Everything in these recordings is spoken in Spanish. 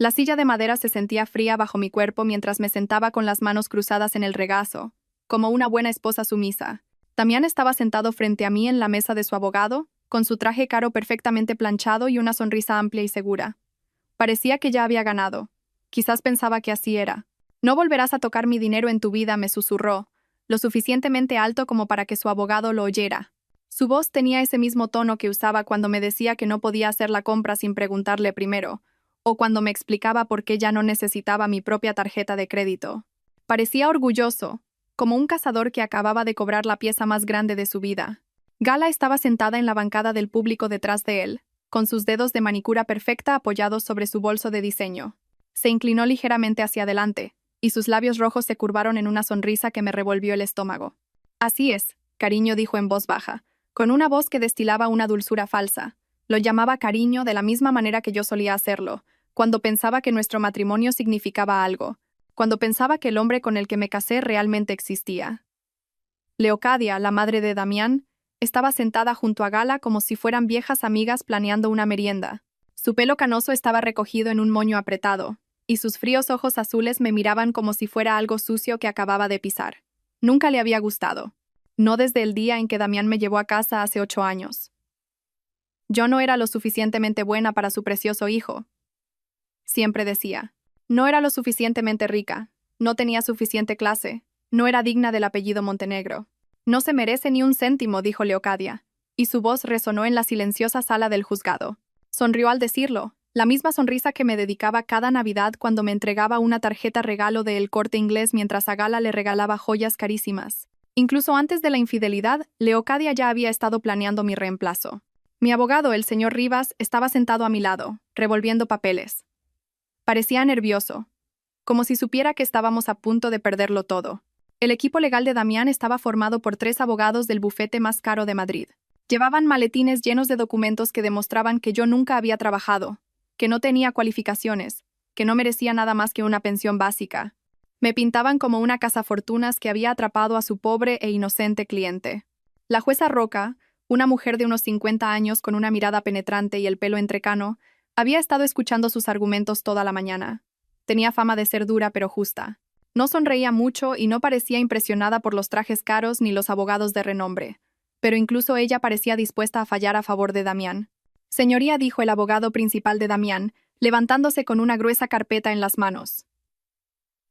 La silla de madera se sentía fría bajo mi cuerpo mientras me sentaba con las manos cruzadas en el regazo, como una buena esposa sumisa. Damián estaba sentado frente a mí en la mesa de su abogado, con su traje caro perfectamente planchado y una sonrisa amplia y segura. Parecía que ya había ganado. Quizás pensaba que así era. No volverás a tocar mi dinero en tu vida, me susurró, lo suficientemente alto como para que su abogado lo oyera. Su voz tenía ese mismo tono que usaba cuando me decía que no podía hacer la compra sin preguntarle primero, o cuando me explicaba por qué ya no necesitaba mi propia tarjeta de crédito. Parecía orgulloso, como un cazador que acababa de cobrar la pieza más grande de su vida. Gala estaba sentada en la bancada del público detrás de él, con sus dedos de manicura perfecta apoyados sobre su bolso de diseño. Se inclinó ligeramente hacia adelante, y sus labios rojos se curvaron en una sonrisa que me revolvió el estómago. Así es, cariño, dijo en voz baja, con una voz que destilaba una dulzura falsa. Lo llamaba cariño de la misma manera que yo solía hacerlo, cuando pensaba que nuestro matrimonio significaba algo, cuando pensaba que el hombre con el que me casé realmente existía. Leocadia, la madre de Damián, estaba sentada junto a Gala como si fueran viejas amigas planeando una merienda. Su pelo canoso estaba recogido en un moño apretado, y sus fríos ojos azules me miraban como si fuera algo sucio que acababa de pisar. Nunca le había gustado. No desde el día en que Damián me llevó a casa hace 8 años. Yo no era lo suficientemente buena para su precioso hijo. Siempre decía. No era lo suficientemente rica, no tenía suficiente clase, no era digna del apellido Montenegro. No se merece ni un céntimo, dijo Leocadia, y su voz resonó en la silenciosa sala del juzgado. Sonrió al decirlo, la misma sonrisa que me dedicaba cada Navidad cuando me entregaba una tarjeta regalo de El Corte Inglés mientras a Gala le regalaba joyas carísimas. Incluso antes de la infidelidad, Leocadia ya había estado planeando mi reemplazo. Mi abogado, el señor Rivas, estaba sentado a mi lado, revolviendo papeles. Parecía nervioso, como si supiera que estábamos a punto de perderlo todo. El equipo legal de Damián estaba formado por 3 abogados del bufete más caro de Madrid. Llevaban maletines llenos de documentos que demostraban que yo nunca había trabajado, que no tenía cualificaciones, que no merecía nada más que una pensión básica. Me pintaban como una cazafortunas que había atrapado a su pobre e inocente cliente. La jueza Roca, una mujer de unos 50 años con una mirada penetrante y el pelo entrecano, había estado escuchando sus argumentos toda la mañana. Tenía fama de ser dura pero justa. No sonreía mucho y no parecía impresionada por los trajes caros ni los abogados de renombre, pero incluso ella parecía dispuesta a fallar a favor de Damián. Señoría, dijo el abogado principal de Damián, levantándose con una gruesa carpeta en las manos.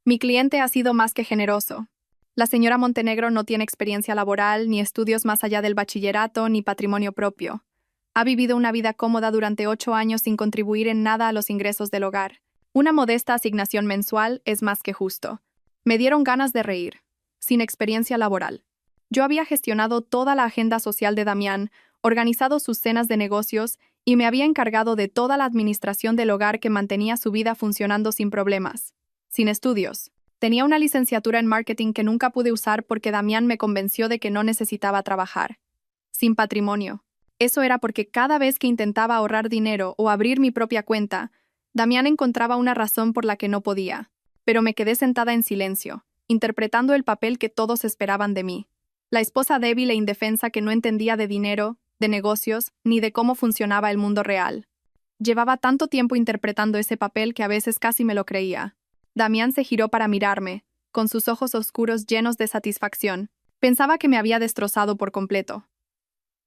Mi cliente ha sido más que generoso. La señora Montenegro no tiene experiencia laboral, ni estudios más allá del bachillerato, ni patrimonio propio. Ha vivido una vida cómoda durante 8 años sin contribuir en nada a los ingresos del hogar. Una modesta asignación mensual es más que justo. Me dieron ganas de reír. Sin experiencia laboral. Yo había gestionado toda la agenda social de Damián, organizado sus cenas de negocios y me había encargado de toda la administración del hogar que mantenía su vida funcionando sin problemas. Sin estudios. Tenía una licenciatura en marketing que nunca pude usar porque Damián me convenció de que no necesitaba trabajar. Sin patrimonio. Eso era porque cada vez que intentaba ahorrar dinero o abrir mi propia cuenta, Damián encontraba una razón por la que no podía. Pero me quedé sentada en silencio, interpretando el papel que todos esperaban de mí. La esposa débil e indefensa que no entendía de dinero, de negocios, ni de cómo funcionaba el mundo real. Llevaba tanto tiempo interpretando ese papel que a veces casi me lo creía. Damián se giró para mirarme, con sus ojos oscuros llenos de satisfacción. Pensaba que me había destrozado por completo.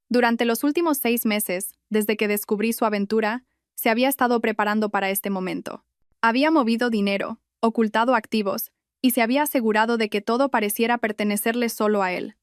Durante los últimos 6 meses, desde que descubrí su aventura, se había estado preparando para este momento. Había movido dinero, ocultado activos, y se había asegurado de que todo pareciera pertenecerle solo a él.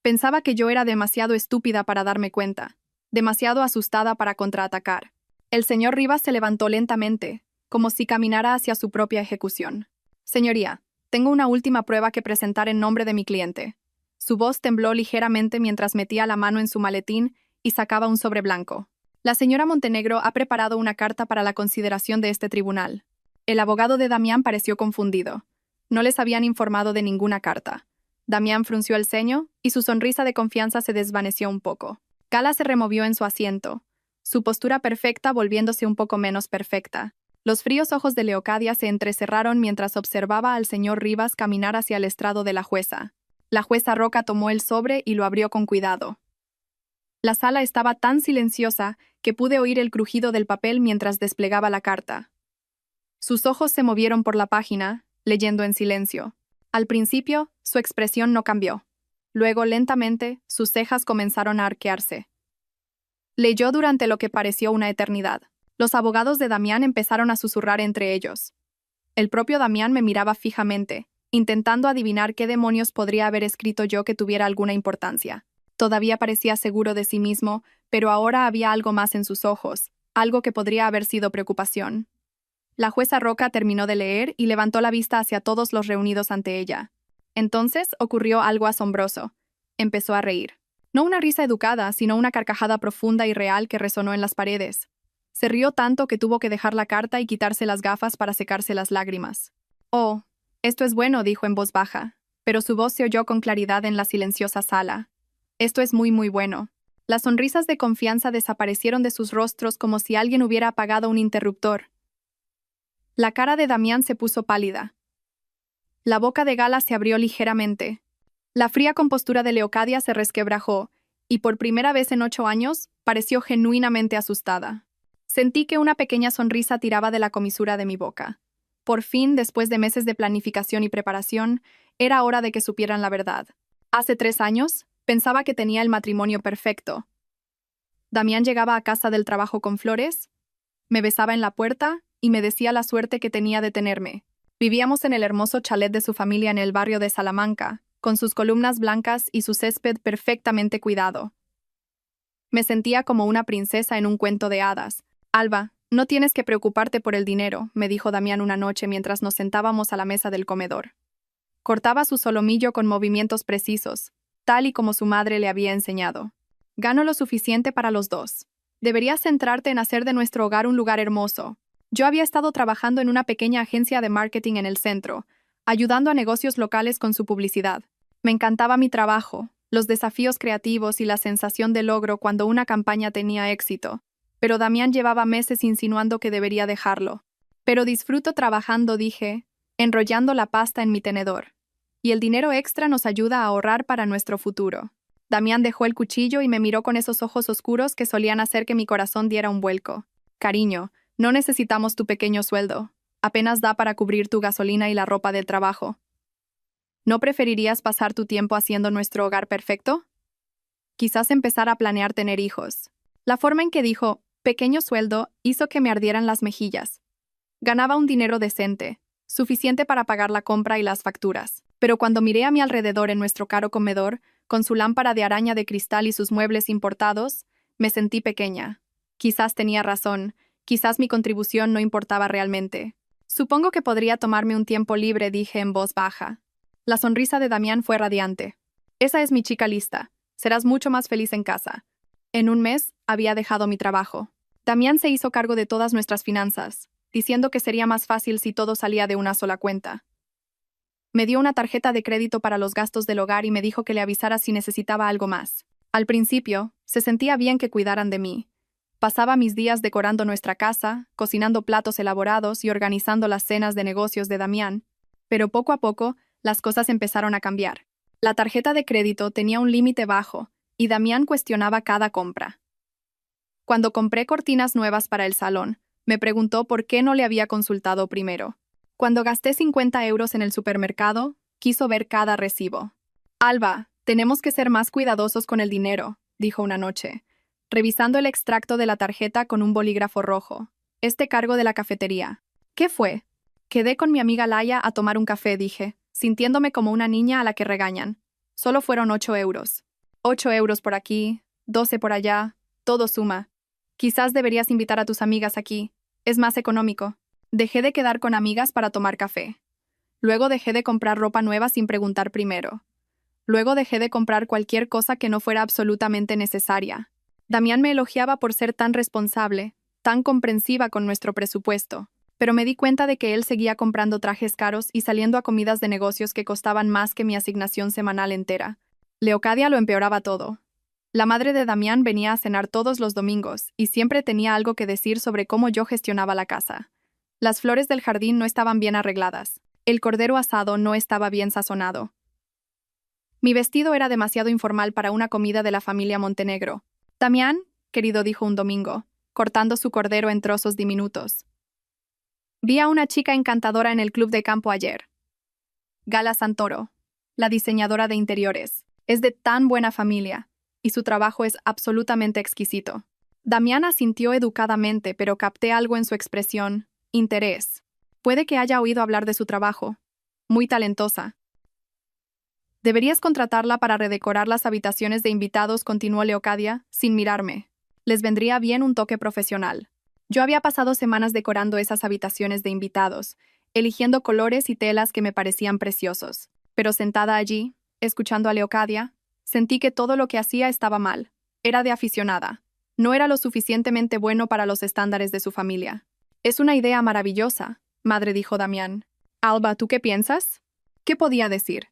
Pensaba que yo era demasiado estúpida para darme cuenta, demasiado asustada para contraatacar. El señor Rivas se levantó lentamente, como si caminara hacia su propia ejecución. Señoría, tengo una última prueba que presentar en nombre de mi cliente. Su voz tembló ligeramente mientras metía la mano en su maletín y sacaba un sobre blanco. La señora Montenegro ha preparado una carta para la consideración de este tribunal. El abogado de Damián pareció confundido. No les habían informado de ninguna carta. Damián frunció el ceño y su sonrisa de confianza se desvaneció un poco. Gala se removió en su asiento, su postura perfecta volviéndose un poco menos perfecta. Los fríos ojos de Leocadia se entrecerraron mientras observaba al señor Rivas caminar hacia el estrado de la jueza. La jueza Roca tomó el sobre y lo abrió con cuidado. La sala estaba tan silenciosa que pude oír el crujido del papel mientras desplegaba la carta. Sus ojos se movieron por la página, leyendo en silencio. Al principio, su expresión no cambió. Luego, lentamente, sus cejas comenzaron a arquearse. Leyó durante lo que pareció una eternidad. Los abogados de Damián empezaron a susurrar entre ellos. El propio Damián me miraba fijamente, intentando adivinar qué demonios podría haber escrito yo que tuviera alguna importancia. Todavía parecía seguro de sí mismo, pero ahora había algo más en sus ojos, algo que podría haber sido preocupación. La jueza Roca terminó de leer y levantó la vista hacia todos los reunidos ante ella. Entonces ocurrió algo asombroso. Empezó a reír. No una risa educada, sino una carcajada profunda y real que resonó en las paredes. Se rió tanto que tuvo que dejar la carta y quitarse las gafas para secarse las lágrimas. «Oh, esto es bueno», dijo en voz baja, pero su voz se oyó con claridad en la silenciosa sala. «Esto es muy, muy bueno». Las sonrisas de confianza desaparecieron de sus rostros como si alguien hubiera apagado un interruptor. La cara de Damián se puso pálida. La boca de Gala se abrió ligeramente. La fría compostura de Leocadia se resquebrajó, y por primera vez en 8 años, pareció genuinamente asustada. Sentí que una pequeña sonrisa tiraba de la comisura de mi boca. Por fin, después de meses de planificación y preparación, era hora de que supieran la verdad. Hace 3 años, pensaba que tenía el matrimonio perfecto. Damián llegaba a casa del trabajo con flores, me besaba en la puerta y me decía la suerte que tenía de tenerme. Vivíamos en el hermoso chalet de su familia en el barrio de Salamanca, con sus columnas blancas y su césped perfectamente cuidado. Me sentía como una princesa en un cuento de hadas. «Alba, no tienes que preocuparte por el dinero», me dijo Damián una noche mientras nos sentábamos a la mesa del comedor. Cortaba su solomillo con movimientos precisos, tal y como su madre le había enseñado. «Gano lo suficiente para los dos. Deberías centrarte en hacer de nuestro hogar un lugar hermoso». Yo había estado trabajando en una pequeña agencia de marketing en el centro, ayudando a negocios locales con su publicidad. Me encantaba mi trabajo, los desafíos creativos y la sensación de logro cuando una campaña tenía éxito. Pero Damián llevaba meses insinuando que debería dejarlo. «Pero disfruto trabajando», dije, enrollando la pasta en mi tenedor. «Y el dinero extra nos ayuda a ahorrar para nuestro futuro». Damián dejó el cuchillo y me miró con esos ojos oscuros que solían hacer que mi corazón diera un vuelco. «Cariño, no necesitamos tu pequeño sueldo. Apenas da para cubrir tu gasolina y la ropa del trabajo. ¿No preferirías pasar tu tiempo haciendo nuestro hogar perfecto? Quizás empezar a planear tener hijos». La forma en que dijo «pequeño sueldo» hizo que me ardieran las mejillas. Ganaba un dinero decente, suficiente para pagar la compra y las facturas. Pero cuando miré a mi alrededor en nuestro caro comedor, con su lámpara de araña de cristal y sus muebles importados, me sentí pequeña. Quizás tenía razón. Quizás mi contribución no importaba realmente. «Supongo que podría tomarme un tiempo libre», dije en voz baja. La sonrisa de Damián fue radiante. «Esa es mi chica lista. Serás mucho más feliz en casa». En un mes, había dejado mi trabajo. Damián se hizo cargo de todas nuestras finanzas, diciendo que sería más fácil si todo salía de una sola cuenta. Me dio una tarjeta de crédito para los gastos del hogar y me dijo que le avisara si necesitaba algo más. Al principio, se sentía bien que cuidaran de mí. Pasaba mis días decorando nuestra casa, cocinando platos elaborados y organizando las cenas de negocios de Damián, pero poco a poco las cosas empezaron a cambiar. La tarjeta de crédito tenía un límite bajo y Damián cuestionaba cada compra. Cuando compré cortinas nuevas para el salón, me preguntó por qué no le había consultado primero. Cuando gasté 50 euros en el supermercado, quiso ver cada recibo. «Alba, tenemos que ser más cuidadosos con el dinero», dijo una noche, revisando el extracto de la tarjeta con un bolígrafo rojo. «Este cargo de la cafetería. ¿Qué fue?» «Quedé con mi amiga Laia a tomar un café», dije, sintiéndome como una niña a la que regañan. «Solo fueron 8 euros. 8 euros por aquí, 12 por allá, todo suma. Quizás deberías invitar a tus amigas aquí. Es más económico». Dejé de quedar con amigas para tomar café. Luego dejé de comprar ropa nueva sin preguntar primero. Luego dejé de comprar cualquier cosa que no fuera absolutamente necesaria. Damián me elogiaba por ser tan responsable, tan comprensiva con nuestro presupuesto, pero me di cuenta de que él seguía comprando trajes caros y saliendo a comidas de negocios que costaban más que mi asignación semanal entera. Leocadia lo empeoraba todo. La madre de Damián venía a cenar todos los domingos y siempre tenía algo que decir sobre cómo yo gestionaba la casa. Las flores del jardín no estaban bien arregladas. El cordero asado no estaba bien sazonado. Mi vestido era demasiado informal para una comida de la familia Montenegro. «Damián, querido», dijo un domingo, cortando su cordero en trozos diminutos. Vi a una chica encantadora en el club de campo ayer. Gala Santoro, la diseñadora de interiores. Es de tan buena familia, y su trabajo es absolutamente exquisito. Damián asintió educadamente, pero capté algo en su expresión: interés. Puede que haya oído hablar de su trabajo. Muy talentosa. Deberías contratarla para redecorar las habitaciones de invitados, continuó Leocadia, sin mirarme. Les vendría bien un toque profesional. Yo había pasado semanas decorando esas habitaciones de invitados, eligiendo colores y telas que me parecían preciosos. Pero sentada allí, escuchando a Leocadia, sentí que todo lo que hacía estaba mal. Era de aficionada. No era lo suficientemente bueno para los estándares de su familia. Es una idea maravillosa, madre, dijo Damián. Alba, ¿tú qué piensas? ¿Qué podía decir?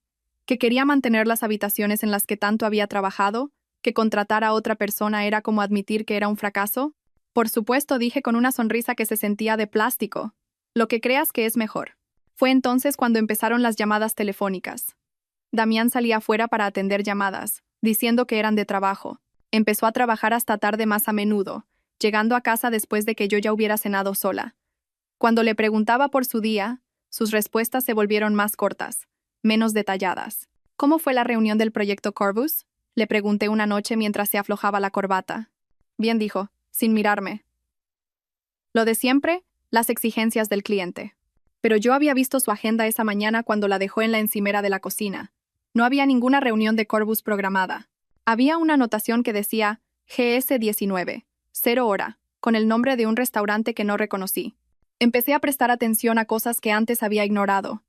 ¿Que quería mantener las habitaciones en las que tanto había trabajado? ¿Que contratar a otra persona era como admitir que era un fracaso? Por supuesto, dije con una sonrisa que se sentía de plástico. Lo que creas que es mejor. Fue entonces cuando empezaron las llamadas telefónicas. Damián salía afuera para atender llamadas, diciendo que eran de trabajo. Empezó a trabajar hasta tarde más a menudo, llegando a casa después de que yo ya hubiera cenado sola. Cuando le preguntaba por su día, sus respuestas se volvieron más cortas, menos detalladas. ¿Cómo fue la reunión del proyecto Corvus? Le pregunté una noche mientras se aflojaba la corbata. Bien, dijo, sin mirarme. Lo de siempre, las exigencias del cliente. Pero yo había visto su agenda esa mañana cuando la dejó en la encimera de la cocina. No había ninguna reunión de Corvus programada. Había una anotación que decía GS19, 0 hora, con el nombre de un restaurante que no reconocí. Empecé a prestar atención a cosas que antes había ignorado.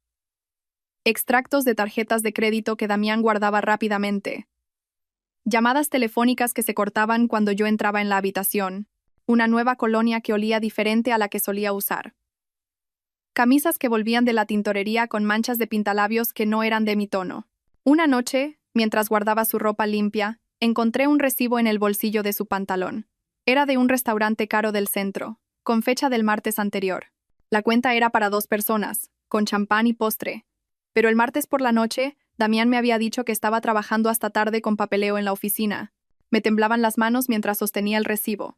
Extractos de tarjetas de crédito que Damián guardaba rápidamente. Llamadas telefónicas que se cortaban cuando yo entraba en la habitación. Una nueva colonia que olía diferente a la que solía usar. Camisas que volvían de la tintorería con manchas de pintalabios que no eran de mi tono. Una noche, mientras guardaba su ropa limpia, encontré un recibo en el bolsillo de su pantalón. Era de un restaurante caro del centro, con fecha del martes anterior. La cuenta era para 2 personas, con champán y postre. Pero el martes por la noche, Damián me había dicho que estaba trabajando hasta tarde con papeleo en la oficina. Me temblaban las manos mientras sostenía el recibo.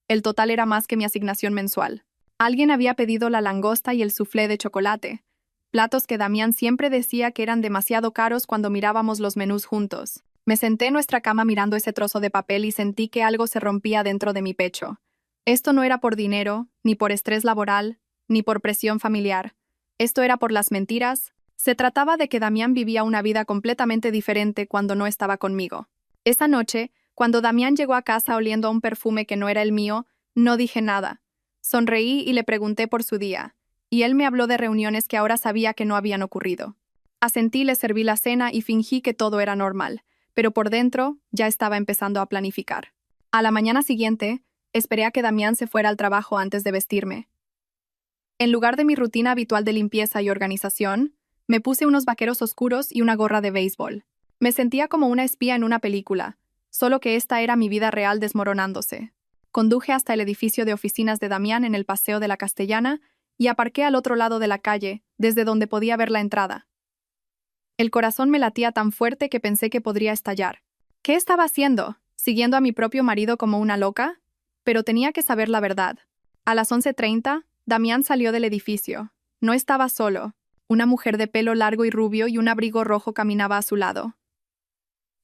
El total era más que mi asignación mensual. Alguien había pedido la langosta y el soufflé de chocolate, platos que Damián siempre decía que eran demasiado caros cuando mirábamos los menús juntos. Me senté en nuestra cama mirando ese trozo de papel y sentí que algo se rompía dentro de mi pecho. Esto no era por dinero, ni por estrés laboral, ni por presión familiar. Esto era por las mentiras. Se trataba de que Damián vivía una vida completamente diferente cuando no estaba conmigo. Esa noche, cuando Damián llegó a casa oliendo a un perfume que no era el mío, no dije nada. Sonreí y le pregunté por su día, y él me habló de reuniones que ahora sabía que no habían ocurrido. Asentí, le serví la cena y fingí que todo era normal, pero por dentro ya estaba empezando a planificar. A la mañana siguiente, esperé a que Damián se fuera al trabajo antes de vestirme. En lugar de mi rutina habitual de limpieza y organización, me puse unos vaqueros oscuros y una gorra de béisbol. Me sentía como una espía en una película, solo que esta era mi vida real desmoronándose. Conduje hasta el edificio de oficinas de Damián en el Paseo de la Castellana y aparqué al otro lado de la calle, desde donde podía ver la entrada. El corazón me latía tan fuerte que pensé que podría estallar. ¿Qué estaba haciendo? ¿Siguiendo a mi propio marido como una loca? Pero tenía que saber la verdad. A las 11:30, Damián salió del edificio. No estaba solo. Una mujer de pelo largo y rubio y un abrigo rojo caminaba a su lado.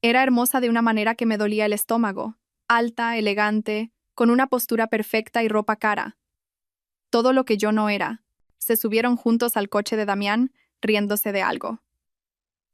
Era hermosa de una manera que me dolía el estómago. Alta, elegante, con una postura perfecta y ropa cara. Todo lo que yo no era. Se subieron juntos al coche de Damián, riéndose de algo.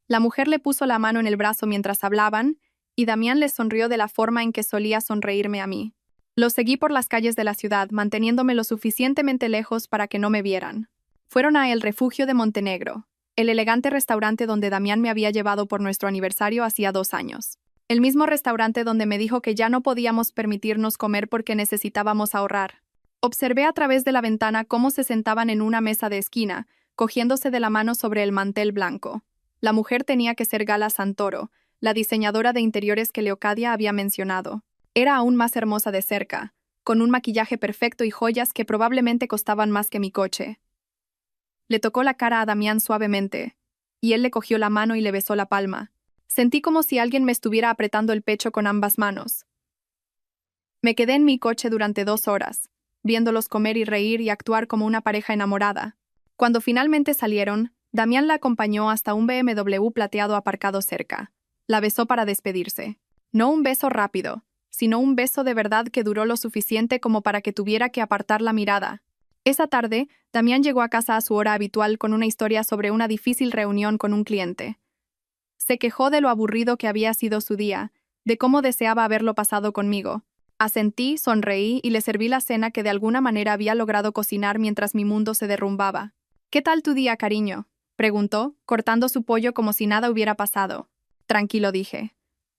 La mujer le puso la mano en el brazo mientras hablaban, y Damián le sonrió de la forma en que solía sonreírme a mí. Lo seguí por las calles de la ciudad, manteniéndome lo suficientemente lejos para que no me vieran. Fueron a El Refugio de Montenegro, el elegante restaurante donde Damián me había llevado por nuestro aniversario hacía 2 años. El mismo restaurante donde me dijo que ya no podíamos permitirnos comer porque necesitábamos ahorrar. Observé a través de la ventana cómo se sentaban en una mesa de esquina, cogiéndose de la mano sobre el mantel blanco. La mujer tenía que ser Gala Santoro, la diseñadora de interiores que Leocadia había mencionado. Era aún más hermosa de cerca, con un maquillaje perfecto y joyas que probablemente costaban más que mi coche. Le tocó la cara a Damián suavemente, y él le cogió la mano y le besó la palma. Sentí como si alguien me estuviera apretando el pecho con ambas manos. Me quedé en mi coche durante 2 horas, viéndolos comer y reír y actuar como una pareja enamorada. Cuando finalmente salieron, Damián la acompañó hasta un BMW plateado aparcado cerca. La besó para despedirse. No un beso rápido, sino un beso de verdad que duró lo suficiente como para que tuviera que apartar la mirada. Esa tarde, Damián llegó a casa a su hora habitual con una historia sobre una difícil reunión con un cliente. Se quejó de lo aburrido que había sido su día, de cómo deseaba haberlo pasado conmigo. Asentí, sonreí y le serví la cena que de alguna manera había logrado cocinar mientras mi mundo se derrumbaba. «¿Qué tal tu día, cariño?», preguntó, cortando su pollo como si nada hubiera pasado. «Tranquilo», dije.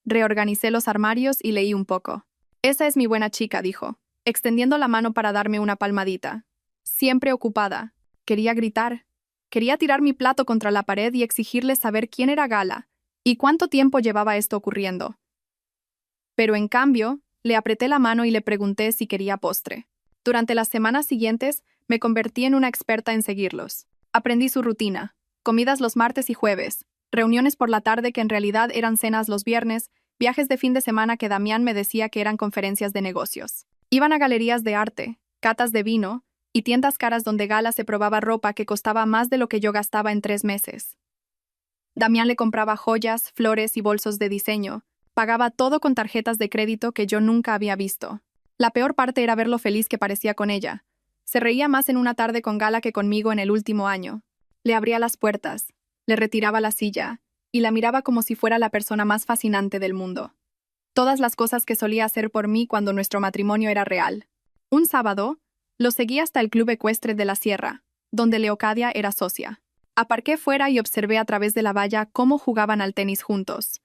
Reorganicé los armarios y leí un poco. «Esa es mi buena chica», dijo, extendiendo la mano para darme una palmadita. Siempre ocupada. Quería gritar. Quería tirar mi plato contra la pared y exigirle saber quién era Gala y cuánto tiempo llevaba esto ocurriendo. Pero en cambio, le apreté la mano y le pregunté si quería postre. Durante las semanas siguientes, me convertí en una experta en seguirlos. Aprendí su rutina. Comidas los martes y jueves, reuniones por la tarde que en realidad eran cenas los viernes, viajes de fin de semana que Damián me decía que eran conferencias de negocios. Iban a galerías de arte, catas de vino y tiendas caras donde Gala se probaba ropa que costaba más de lo que yo gastaba en 3 meses. Damián le compraba joyas, flores y bolsos de diseño. Pagaba todo con tarjetas de crédito que yo nunca había visto. La peor parte era ver lo feliz que parecía con ella. Se reía más en una tarde con Gala que conmigo en el último año. Le abría las puertas, le retiraba la silla, y la miraba como si fuera la persona más fascinante del mundo. Todas las cosas que solía hacer por mí cuando nuestro matrimonio era real. Un sábado, lo seguí hasta el Club Ecuestre de la Sierra, donde Leocadia era socia. Aparqué fuera y observé a través de la valla cómo jugaban al tenis juntos.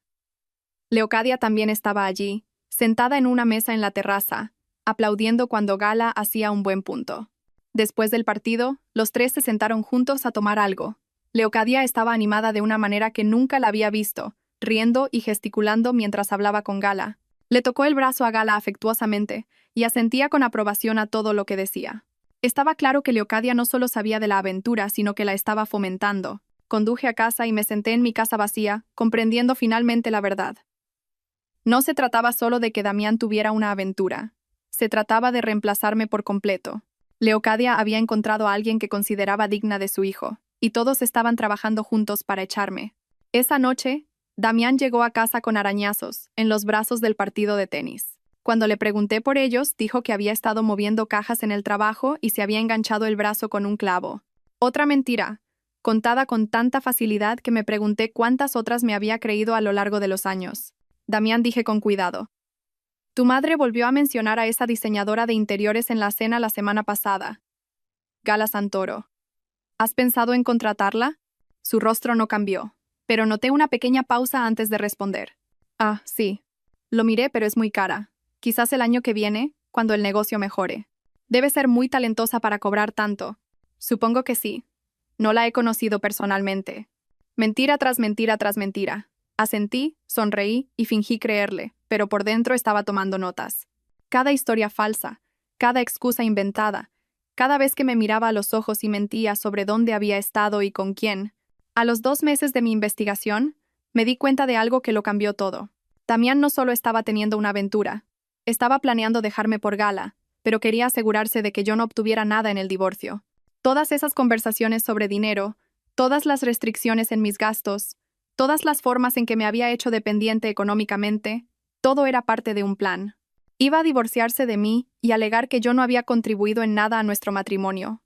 Leocadia también estaba allí, sentada en una mesa en la terraza, aplaudiendo cuando Gala hacía un buen punto. Después del partido, los tres se sentaron juntos a tomar algo. Leocadia estaba animada de una manera que nunca la había visto, riendo y gesticulando mientras hablaba con Gala. Le tocó el brazo a Gala afectuosamente y asentía con aprobación a todo lo que decía. Estaba claro que Leocadia no solo sabía de la aventura, sino que la estaba fomentando. Conduje a casa y me senté en mi casa vacía, comprendiendo finalmente la verdad. No se trataba solo de que Damián tuviera una aventura. Se trataba de reemplazarme por completo. Leocadia había encontrado a alguien que consideraba digna de su hijo, y todos estaban trabajando juntos para echarme. Esa noche, Damián llegó a casa con arañazos, en los brazos del partido de tenis. Cuando le pregunté por ellos, dijo que había estado moviendo cajas en el trabajo y se había enganchado el brazo con un clavo. Otra mentira, contada con tanta facilidad que me pregunté cuántas otras me había creído a lo largo de los años. Damián, dije con cuidado. Tu madre volvió a mencionar a esa diseñadora de interiores en la cena la semana pasada. Gala Santoro. ¿Has pensado en contratarla? Su rostro no cambió, pero noté una pequeña pausa antes de responder. Ah, sí. Lo miré, pero es muy cara. Quizás el año que viene, cuando el negocio mejore. Debe ser muy talentosa para cobrar tanto. Supongo que sí. No la he conocido personalmente. Mentira tras mentira tras mentira. Asentí, sonreí y fingí creerle, pero por dentro estaba tomando notas. Cada historia falsa, cada excusa inventada, cada vez que me miraba a los ojos y mentía sobre dónde había estado y con quién. A los 2 meses de mi investigación, me di cuenta de algo que lo cambió todo. Damián no solo estaba teniendo una aventura, estaba planeando dejarme por Gala, pero quería asegurarse de que yo no obtuviera nada en el divorcio. Todas esas conversaciones sobre dinero, todas las restricciones en mis gastos, todas las formas en que me había hecho dependiente económicamente, todo era parte de un plan. Iba a divorciarse de mí y alegar que yo no había contribuido en nada a nuestro matrimonio.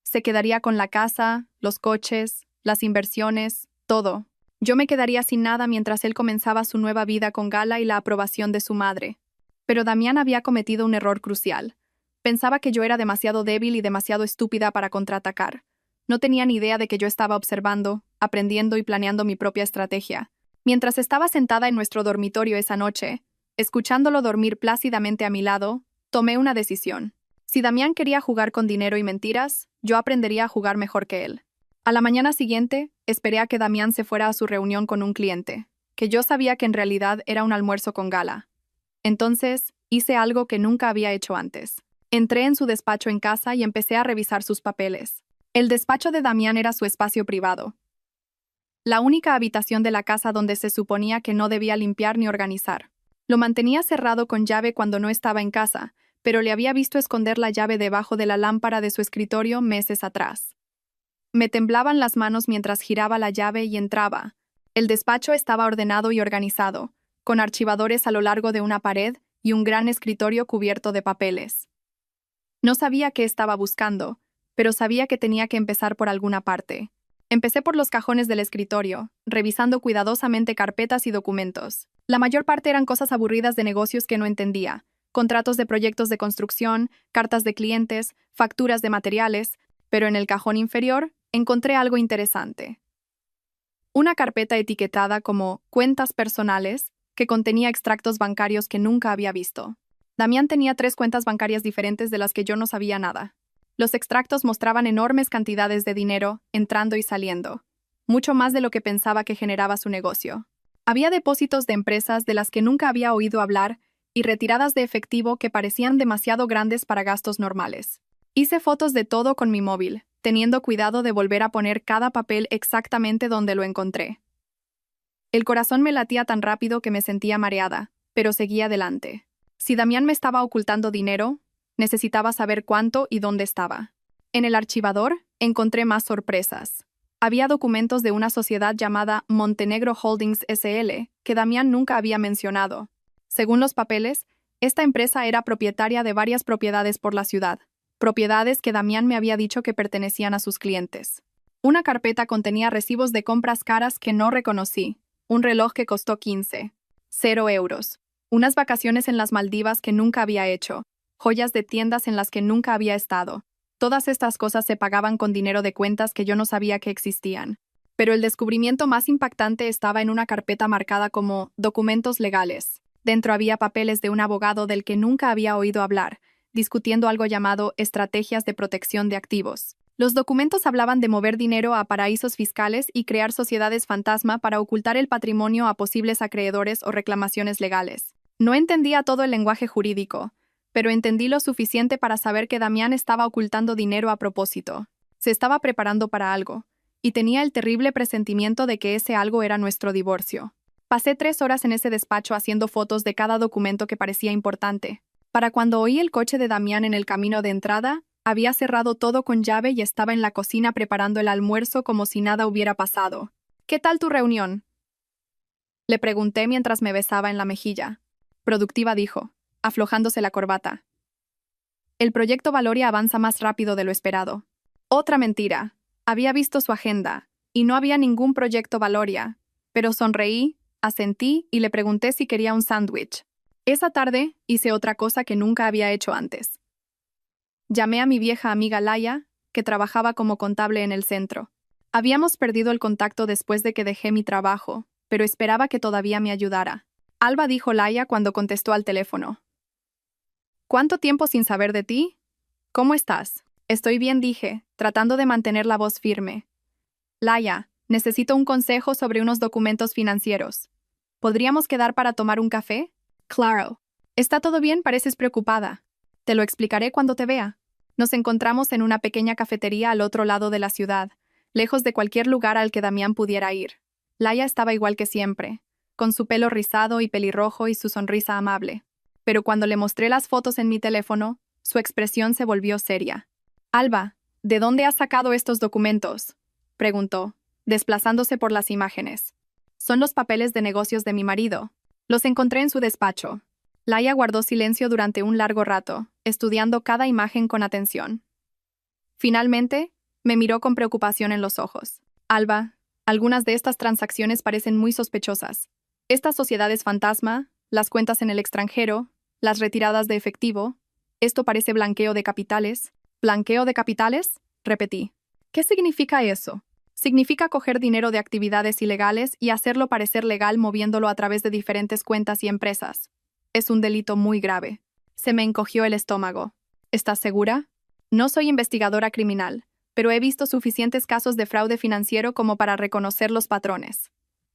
Se quedaría con la casa, los coches, las inversiones, todo. Yo me quedaría sin nada mientras él comenzaba su nueva vida con Gala y la aprobación de su madre. Pero Damián había cometido un error crucial. Pensaba que yo era demasiado débil y demasiado estúpida para contraatacar. No tenía ni idea de que yo estaba observando, aprendiendo y planeando mi propia estrategia. Mientras estaba sentada en nuestro dormitorio esa noche, escuchándolo dormir plácidamente a mi lado, tomé una decisión. Si Damián quería jugar con dinero y mentiras, yo aprendería a jugar mejor que él. A la mañana siguiente, esperé a que Damián se fuera a su reunión con un cliente, que yo sabía que en realidad era un almuerzo con Gala. Entonces, hice algo que nunca había hecho antes. Entré en su despacho en casa y empecé a revisar sus papeles. El despacho de Damián era su espacio privado. La única habitación de la casa donde se suponía que no debía limpiar ni organizar. Lo mantenía cerrado con llave cuando no estaba en casa, pero le había visto esconder la llave debajo de la lámpara de su escritorio meses atrás. Me temblaban las manos mientras giraba la llave y entraba. El despacho estaba ordenado y organizado, con archivadores a lo largo de una pared y un gran escritorio cubierto de papeles. No sabía qué estaba buscando, pero sabía que tenía que empezar por alguna parte. Empecé por los cajones del escritorio, revisando cuidadosamente carpetas y documentos. La mayor parte eran cosas aburridas de negocios que no entendía: contratos de proyectos de construcción, cartas de clientes, facturas de materiales, pero en el cajón inferior encontré algo interesante. Una carpeta etiquetada como cuentas personales que contenía extractos bancarios que nunca había visto. Damián tenía 3 cuentas bancarias diferentes de las que yo no sabía nada. Los extractos mostraban enormes cantidades de dinero entrando y saliendo, mucho más de lo que pensaba que generaba su negocio. Había depósitos de empresas de las que nunca había oído hablar y retiradas de efectivo que parecían demasiado grandes para gastos normales. Hice fotos de todo con mi móvil, teniendo cuidado de volver a poner cada papel exactamente donde lo encontré. El corazón me latía tan rápido que me sentía mareada, pero seguí adelante. Si Damián me estaba ocultando dinero, necesitaba saber cuánto y dónde estaba. En el archivador encontré más sorpresas. Había documentos de una sociedad llamada Montenegro Holdings SL, que Damián nunca había mencionado. Según los papeles, esta empresa era propietaria de varias propiedades por la ciudad, propiedades que Damián me había dicho que pertenecían a sus clientes. Una carpeta contenía recibos de compras caras que no reconocí, un reloj que costó 0 euros, unas vacaciones en las Maldivas que nunca había hecho, joyas de tiendas en las que nunca había estado. Todas estas cosas se pagaban con dinero de cuentas que yo no sabía que existían. Pero el descubrimiento más impactante estaba en una carpeta marcada como documentos legales. Dentro había papeles de un abogado del que nunca había oído hablar, discutiendo algo llamado estrategias de protección de activos. Los documentos hablaban de mover dinero a paraísos fiscales y crear sociedades fantasma para ocultar el patrimonio a posibles acreedores o reclamaciones legales. No entendía todo el lenguaje jurídico, pero entendí lo suficiente para saber que Damián estaba ocultando dinero a propósito. Se estaba preparando para algo, y tenía el terrible presentimiento de que ese algo era nuestro divorcio. Pasé 3 horas en ese despacho haciendo fotos de cada documento que parecía importante. Para cuando oí el coche de Damián en el camino de entrada, había cerrado todo con llave y estaba en la cocina preparando el almuerzo como si nada hubiera pasado. ¿Qué tal tu reunión?, le pregunté mientras me besaba en la mejilla. Productiva, dijo, aflojándose la corbata. El proyecto Valoria avanza más rápido de lo esperado. Otra mentira. Había visto su agenda, y no había ningún proyecto Valoria, pero sonreí, asentí y le pregunté si quería un sándwich. Esa tarde hice otra cosa que nunca había hecho antes. Llamé a mi vieja amiga Laia, que trabajaba como contable en el centro. Habíamos perdido el contacto después de que dejé mi trabajo, pero esperaba que todavía me ayudara. Alba, dijo Laia cuando contestó al teléfono. ¿Cuánto tiempo sin saber de ti? ¿Cómo estás? Estoy bien, dije, tratando de mantener la voz firme. Laia, necesito un consejo sobre unos documentos financieros. ¿Podríamos quedar para tomar un café? Claro. ¿Está todo bien? Pareces preocupada. Te lo explicaré cuando te vea. Nos encontramos en una pequeña cafetería al otro lado de la ciudad, lejos de cualquier lugar al que Damián pudiera ir. Laia estaba igual que siempre, con su pelo rizado y pelirrojo y su sonrisa amable. Pero cuando le mostré las fotos en mi teléfono, su expresión se volvió seria. Alba, ¿de dónde has sacado estos documentos?, preguntó, desplazándose por las imágenes. Son los papeles de negocios de mi marido. Los encontré en su despacho. Laia guardó silencio durante un largo rato, estudiando cada imagen con atención. Finalmente, me miró con preocupación en los ojos. Alba, algunas de estas transacciones parecen muy sospechosas. Estas sociedades fantasma, las cuentas en el extranjero, las retiradas de efectivo. Esto parece blanqueo de capitales. ¿Blanqueo de capitales?, repetí. ¿Qué significa eso? Significa coger dinero de actividades ilegales y hacerlo parecer legal moviéndolo a través de diferentes cuentas y empresas. Es un delito muy grave. Se me encogió el estómago. ¿Estás segura? No soy investigadora criminal, pero he visto suficientes casos de fraude financiero como para reconocer los patrones.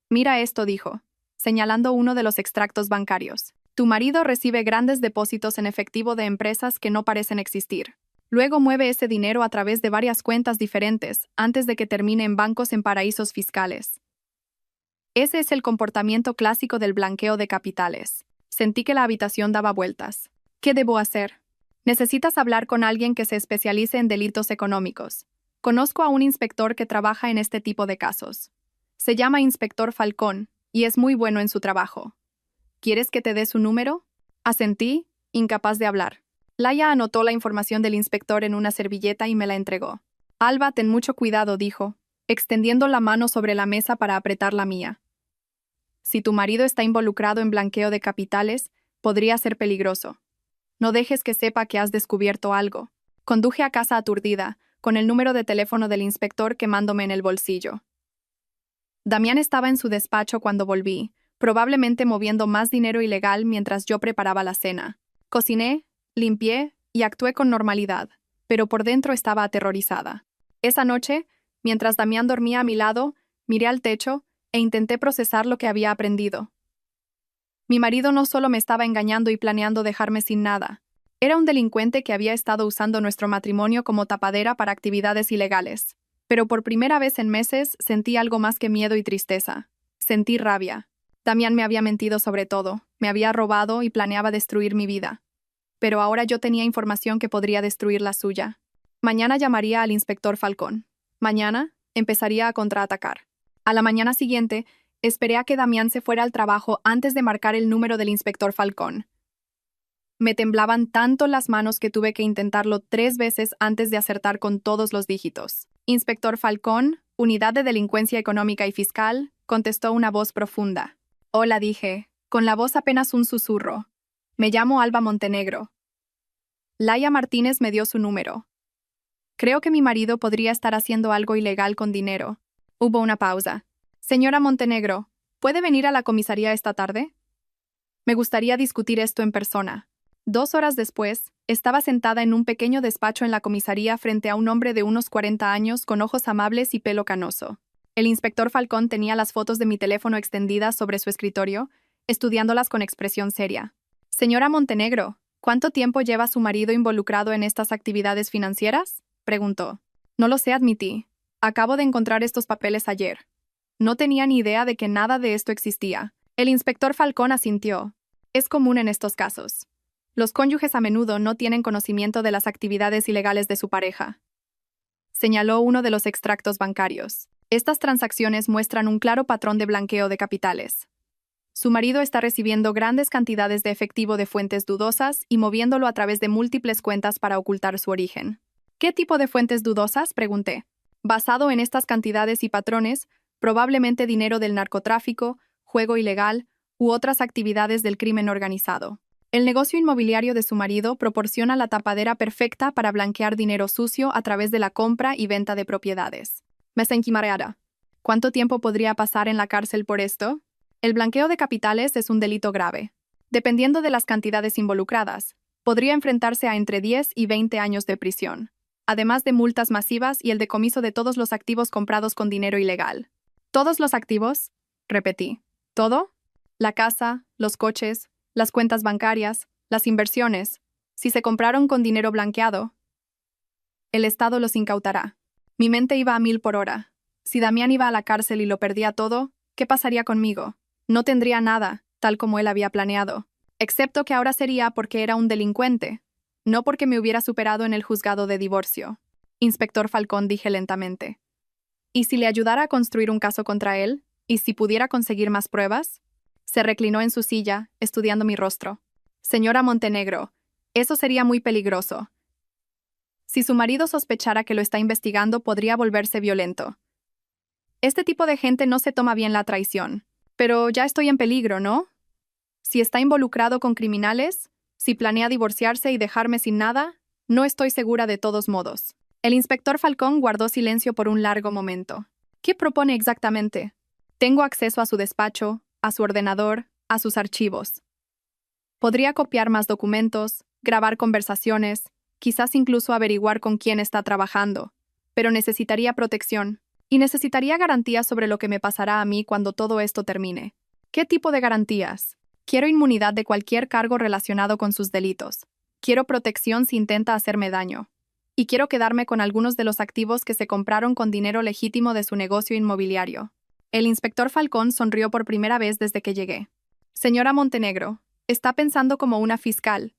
Mira esto, dijo, señalando uno de los extractos bancarios. Tu marido recibe grandes depósitos en efectivo de empresas que no parecen existir. Luego mueve ese dinero a través de varias cuentas diferentes antes de que termine en bancos en paraísos fiscales. Ese es el comportamiento clásico del blanqueo de capitales. Sentí que la habitación daba vueltas. ¿Qué debo hacer?, Necesitas hablar con alguien que se especialice en delitos económicos. Conozco a un inspector que trabaja en este tipo de casos. Se llama Inspector Falcón y es muy bueno en su trabajo. ¿Quieres que te dé su número? Asentí, incapaz de hablar. Laia anotó la información del inspector en una servilleta y me la entregó. Alba, ten mucho cuidado, dijo, extendiendo la mano sobre la mesa para apretar la mía. Si tu marido está involucrado en blanqueo de capitales, podría ser peligroso. No dejes que sepa que has descubierto algo. Conduje a casa aturdida, con el número de teléfono del inspector quemándome en el bolsillo. Damián estaba en su despacho cuando volví, probablemente moviendo más dinero ilegal mientras yo preparaba la cena. Cociné, limpié y actué con normalidad, pero por dentro estaba aterrorizada. Esa noche, mientras Damián dormía a mi lado, miré al techo e intenté procesar lo que había aprendido. Mi marido no solo me estaba engañando y planeando dejarme sin nada. Era un delincuente que había estado usando nuestro matrimonio como tapadera para actividades ilegales. Pero por primera vez en meses sentí algo más que miedo y tristeza. Sentí rabia. Damián me había mentido sobre todo, me había robado y planeaba destruir mi vida. Pero ahora yo tenía información que podría destruir la suya. Mañana llamaría al inspector Falcón. Mañana empezaría a contraatacar. A la mañana siguiente, esperé a que Damián se fuera al trabajo antes de marcar el número del inspector Falcón. Me temblaban tanto las manos que tuve que intentarlo 3 veces antes de acertar con todos los dígitos. Inspector Falcón, Unidad de Delincuencia Económica y Fiscal, contestó una voz profunda. Hola, dije, con la voz apenas un susurro. Me llamo Alba Montenegro. Laia Martínez me dio su número. Creo que mi marido podría estar haciendo algo ilegal con dinero. Hubo una pausa. Señora Montenegro, ¿puede venir a la comisaría esta tarde? Me gustaría discutir esto en persona. 2 horas después, estaba sentada en un pequeño despacho en la comisaría frente a un hombre de unos 40 años con ojos amables y pelo canoso. El inspector Falcón tenía las fotos de mi teléfono extendidas sobre su escritorio, estudiándolas con expresión seria. Señora Montenegro, ¿cuánto tiempo lleva su marido involucrado en estas actividades financieras? Preguntó. No lo sé, admití. Acabo de encontrar estos papeles ayer. No tenía ni idea de que nada de esto existía. El inspector Falcón asintió. Es común en estos casos. Los cónyuges a menudo no tienen conocimiento de las actividades ilegales de su pareja. Señaló uno de los extractos bancarios. Estas transacciones muestran un claro patrón de blanqueo de capitales. Su marido está recibiendo grandes cantidades de efectivo de fuentes dudosas y moviéndolo a través de múltiples cuentas para ocultar su origen. ¿Qué tipo de fuentes dudosas?, pregunté. Basado en estas cantidades y patrones, probablemente dinero del narcotráfico, juego ilegal u otras actividades del crimen organizado. El negocio inmobiliario de su marido proporciona la tapadera perfecta para blanquear dinero sucio a través de la compra y venta de propiedades. Me sentí mareada. ¿Cuánto tiempo podría pasar en la cárcel por esto? El blanqueo de capitales es un delito grave. Dependiendo de las cantidades involucradas, podría enfrentarse a entre 10 y 20 años de prisión, además de multas masivas y el decomiso de todos los activos comprados con dinero ilegal. ¿Todos los activos? Repetí. ¿Todo? La casa, los coches, las cuentas bancarias, las inversiones. Si se compraron con dinero blanqueado, el Estado los incautará. Mi mente iba a 1000 por hora. Si Damián iba a la cárcel y lo perdía todo, ¿qué pasaría conmigo? No tendría nada, tal como él había planeado. Excepto que ahora sería porque era un delincuente, no porque me hubiera superado en el juzgado de divorcio. Inspector Falcón, dije lentamente. ¿Y si le ayudara a construir un caso contra él? ¿Y si pudiera conseguir más pruebas? Se reclinó en su silla, estudiando mi rostro. Señora Montenegro, eso sería muy peligroso. Si su marido sospechara que lo está investigando, podría volverse violento. Este tipo de gente no se toma bien la traición. Pero ya estoy en peligro, ¿no? Si está involucrado con criminales, si planea divorciarse y dejarme sin nada, no estoy segura de todos modos. El inspector Falcón guardó silencio por un largo momento. ¿Qué propone exactamente? Tengo acceso a su despacho, a su ordenador, a sus archivos. Podría copiar más documentos, grabar conversaciones, quizás incluso averiguar con quién está trabajando, pero necesitaría protección, y necesitaría garantías sobre lo que me pasará a mí cuando todo esto termine. ¿Qué tipo de garantías? Quiero inmunidad de cualquier cargo relacionado con sus delitos. Quiero protección si intenta hacerme daño. Y quiero quedarme con algunos de los activos que se compraron con dinero legítimo de su negocio inmobiliario. El inspector Falcón sonrió por primera vez desde que llegué. Señora Montenegro, está pensando como una fiscal.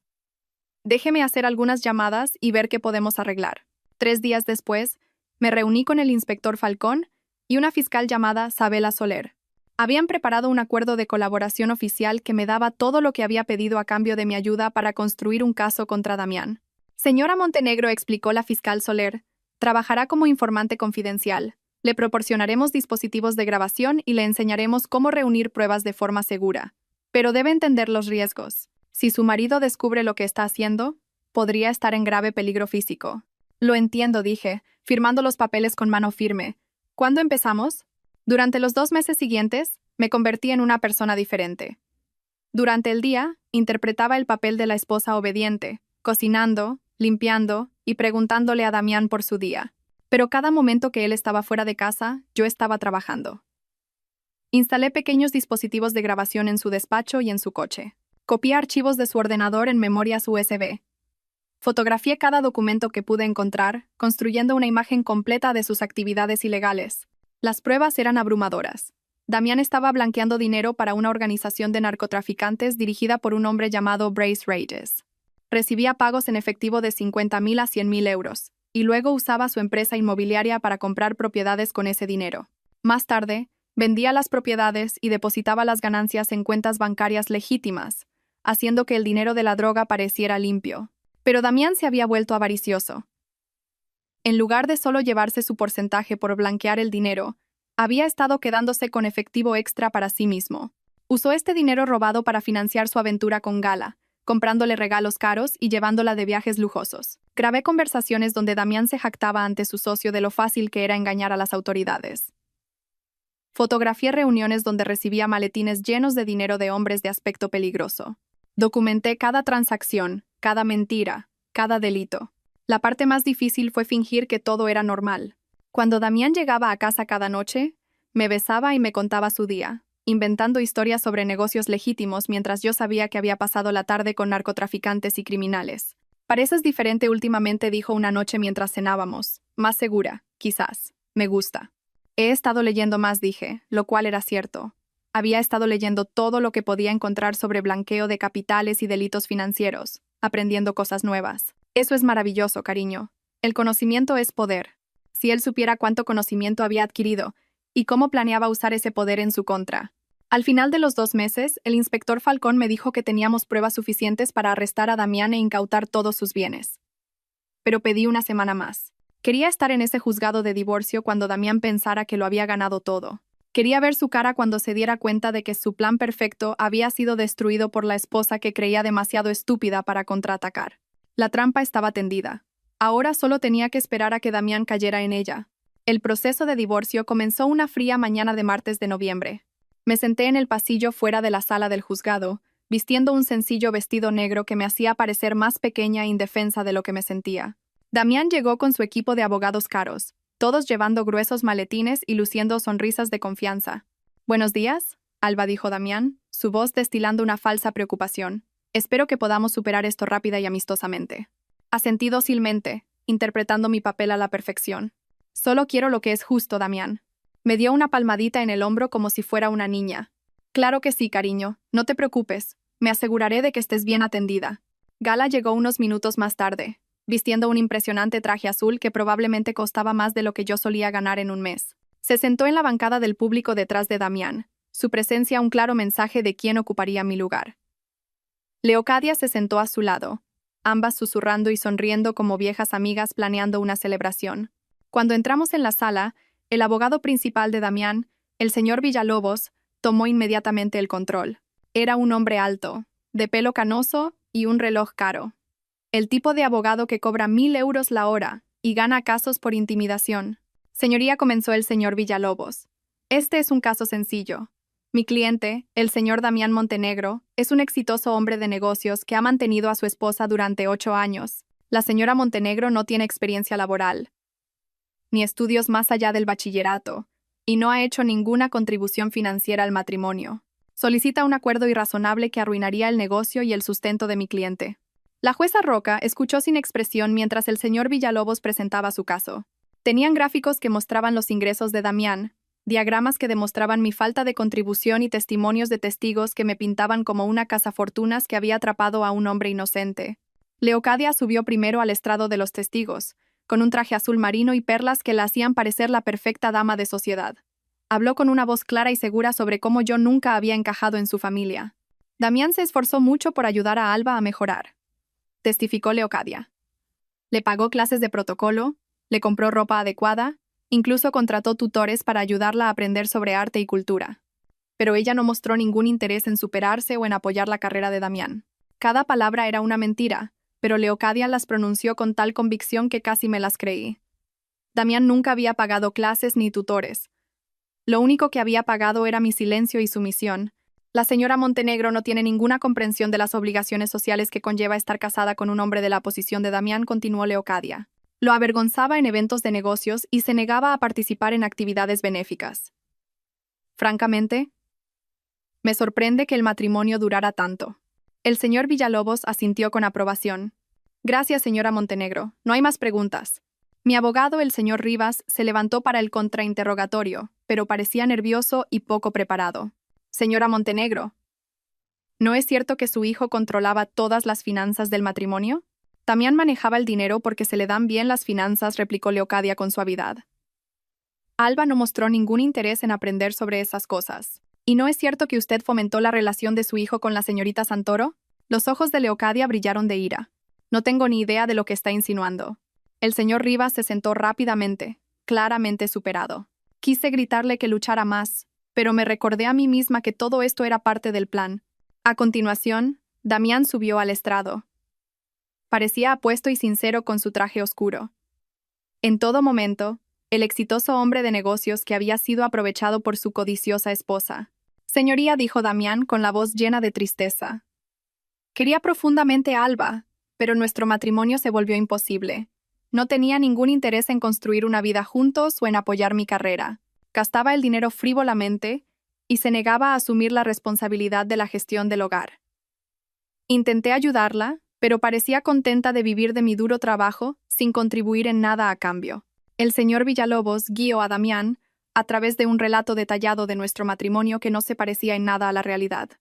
Déjeme hacer algunas llamadas y ver qué podemos arreglar. 3 días después, me reuní con el inspector Falcón y una fiscal llamada Sabela Soler. Habían preparado un acuerdo de colaboración oficial que me daba todo lo que había pedido a cambio de mi ayuda para construir un caso contra Damián. Señora Montenegro, explicó la fiscal Soler, trabajará como informante confidencial. Le proporcionaremos dispositivos de grabación y le enseñaremos cómo reunir pruebas de forma segura. Pero debe entender los riesgos. Si su marido descubre lo que está haciendo, podría estar en grave peligro físico. Lo entiendo, dije, firmando los papeles con mano firme. ¿Cuándo empezamos? Durante los 2 meses siguientes, me convertí en una persona diferente. Durante el día, interpretaba el papel de la esposa obediente, cocinando, limpiando y preguntándole a Damián por su día. Pero cada momento que él estaba fuera de casa, yo estaba trabajando. Instalé pequeños dispositivos de grabación en su despacho y en su coche. Copié archivos de su ordenador en memorias USB. Fotografié cada documento que pude encontrar, construyendo una imagen completa de sus actividades ilegales. Las pruebas eran abrumadoras. Damián estaba blanqueando dinero para una organización de narcotraficantes dirigida por un hombre llamado Brace Reyes. Recibía pagos en efectivo de 50.000 a 100.000 euros, y luego usaba su empresa inmobiliaria para comprar propiedades con ese dinero. Más tarde, vendía las propiedades y depositaba las ganancias en cuentas bancarias legítimas, haciendo que el dinero de la droga pareciera limpio. Pero Damián se había vuelto avaricioso. En lugar de solo llevarse su porcentaje por blanquear el dinero, había estado quedándose con efectivo extra para sí mismo. Usó este dinero robado para financiar su aventura con Gala, comprándole regalos caros y llevándola de viajes lujosos. Grabé conversaciones donde Damián se jactaba ante su socio de lo fácil que era engañar a las autoridades. Fotografié reuniones donde recibía maletines llenos de dinero de hombres de aspecto peligroso. Documenté cada transacción, cada mentira, cada delito. La parte más difícil fue fingir que todo era normal. Cuando Damián llegaba a casa cada noche, me besaba y me contaba su día, inventando historias sobre negocios legítimos mientras yo sabía que había pasado la tarde con narcotraficantes y criminales. Pareces diferente últimamente, dijo una noche mientras cenábamos. Más segura, quizás. Me gusta. He estado leyendo más, dije, lo cual era cierto. Había estado leyendo todo lo que podía encontrar sobre blanqueo de capitales y delitos financieros, aprendiendo cosas nuevas. Eso es maravilloso, cariño. El conocimiento es poder. Si él supiera cuánto conocimiento había adquirido y cómo planeaba usar ese poder en su contra. Al final de los 2 meses, el inspector Falcón me dijo que teníamos pruebas suficientes para arrestar a Damián e incautar todos sus bienes. Pero pedí una semana más. Quería estar en ese juzgado de divorcio cuando Damián pensara que lo había ganado todo. Quería ver su cara cuando se diera cuenta de que su plan perfecto había sido destruido por la esposa que creía demasiado estúpida para contraatacar. La trampa estaba tendida. Ahora solo tenía que esperar a que Damián cayera en ella. El proceso de divorcio comenzó una fría mañana de martes de noviembre. Me senté en el pasillo fuera de la sala del juzgado, vistiendo un sencillo vestido negro que me hacía parecer más pequeña e indefensa de lo que me sentía. Damián llegó con su equipo de abogados caros, todos llevando gruesos maletines y luciendo sonrisas de confianza. «Buenos días», Alba, dijo Damián, su voz destilando una falsa preocupación. «Espero que podamos superar esto rápida y amistosamente». Asentí dócilmente, interpretando mi papel a la perfección. «Solo quiero lo que es justo, Damián». Me dio una palmadita en el hombro como si fuera una niña. «Claro que sí, cariño, no te preocupes. Me aseguraré de que estés bien atendida». Gala llegó unos minutos más tarde, vistiendo un impresionante traje azul que probablemente costaba más de lo que yo solía ganar en un mes. Se sentó en la bancada del público detrás de Damián, su presencia un claro mensaje de quién ocuparía mi lugar. Leocadia se sentó a su lado, ambas susurrando y sonriendo como viejas amigas planeando una celebración. Cuando entramos en la sala, el abogado principal de Damián, el señor Villalobos, tomó inmediatamente el control. Era un hombre alto, de pelo canoso y un reloj caro. El tipo de abogado que cobra 1.000 euros la hora y gana casos por intimidación. Señoría, comenzó el señor Villalobos. Este es un caso sencillo. Mi cliente, el señor Damián Montenegro, es un exitoso hombre de negocios que ha mantenido a su esposa durante 8 años. La señora Montenegro no tiene experiencia laboral, ni estudios más allá del bachillerato, y no ha hecho ninguna contribución financiera al matrimonio. Solicita un acuerdo irrazonable que arruinaría el negocio y el sustento de mi cliente. La jueza Roca escuchó sin expresión mientras el señor Villalobos presentaba su caso. Tenían gráficos que mostraban los ingresos de Damián, diagramas que demostraban mi falta de contribución y testimonios de testigos que me pintaban como una cazafortunas que había atrapado a un hombre inocente. Leocadia subió primero al estrado de los testigos, con un traje azul marino y perlas que la hacían parecer la perfecta dama de sociedad. Habló con una voz clara y segura sobre cómo yo nunca había encajado en su familia. Damián se esforzó mucho por ayudar a Alba a mejorar, testificó Leocadia. Le pagó clases de protocolo, le compró ropa adecuada, incluso contrató tutores para ayudarla a aprender sobre arte y cultura. Pero ella no mostró ningún interés en superarse o en apoyar la carrera de Damián. Cada palabra era una mentira, pero Leocadia las pronunció con tal convicción que casi me las creí. Damián nunca había pagado clases ni tutores. Lo único que había pagado era mi silencio y sumisión. La señora Montenegro no tiene ninguna comprensión de las obligaciones sociales que conlleva estar casada con un hombre de la posición de Damián, continuó Leocadia. Lo avergonzaba en eventos de negocios y se negaba a participar en actividades benéficas. Francamente, me sorprende que el matrimonio durara tanto. El señor Villalobos asintió con aprobación. Gracias, señora Montenegro. No hay más preguntas. Mi abogado, el señor Rivas, se levantó para el contrainterrogatorio, pero parecía nervioso y poco preparado. Señora Montenegro, ¿no es cierto que su hijo controlaba todas las finanzas del matrimonio? Damián manejaba el dinero porque se le dan bien las finanzas, replicó Leocadia con suavidad. Alba no mostró ningún interés en aprender sobre esas cosas. ¿Y no es cierto que usted fomentó la relación de su hijo con la señorita Santoro? Los ojos de Leocadia brillaron de ira. No tengo ni idea de lo que está insinuando. El señor Rivas se sentó rápidamente, claramente superado. Quise gritarle que luchara más, pero me recordé a mí misma que todo esto era parte del plan. A continuación, Damián subió al estrado. Parecía apuesto y sincero con su traje oscuro. En todo momento, el exitoso hombre de negocios que había sido aprovechado por su codiciosa esposa. Señoría, dijo Damián con la voz llena de tristeza. Quería profundamente a Alba, pero nuestro matrimonio se volvió imposible. No tenía ningún interés en construir una vida juntos o en apoyar mi carrera. Gastaba el dinero frívolamente y se negaba a asumir la responsabilidad de la gestión del hogar. Intenté ayudarla, pero parecía contenta de vivir de mi duro trabajo sin contribuir en nada a cambio. El señor Villalobos guió a Damián a través de un relato detallado de nuestro matrimonio que no se parecía en nada a la realidad.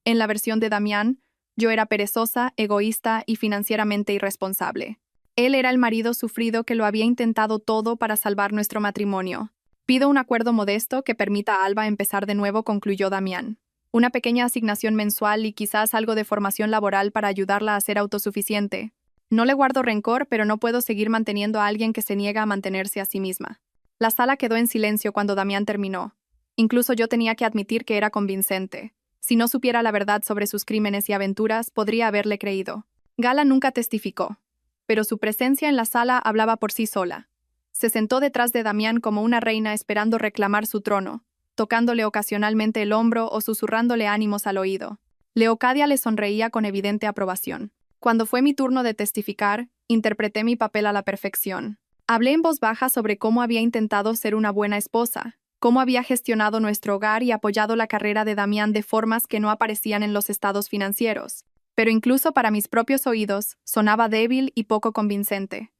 En la versión de Damián, yo era perezosa, egoísta y financieramente irresponsable. Él era el marido sufrido que lo había intentado todo para salvar nuestro matrimonio. Pido un acuerdo modesto que permita a Alba empezar de nuevo, concluyó Damián. Una pequeña asignación mensual y quizás algo de formación laboral para ayudarla a ser autosuficiente. No le guardo rencor, pero no puedo seguir manteniendo a alguien que se niega a mantenerse a sí misma. La sala quedó en silencio cuando Damián terminó. Incluso yo tenía que admitir que era convincente. Si no supiera la verdad sobre sus crímenes y aventuras, podría haberle creído. Gala nunca testificó, pero su presencia en la sala hablaba por sí sola. Se sentó detrás de Damián como una reina esperando reclamar su trono, tocándole ocasionalmente el hombro o susurrándole ánimos al oído. Leocadia le sonreía con evidente aprobación. Cuando fue mi turno de testificar, interpreté mi papel a la perfección. Hablé en voz baja sobre cómo había intentado ser una buena esposa, cómo había gestionado nuestro hogar y apoyado la carrera de Damián de formas que no aparecían en los estados financieros. Pero incluso para mis propios oídos, sonaba débil y poco convincente.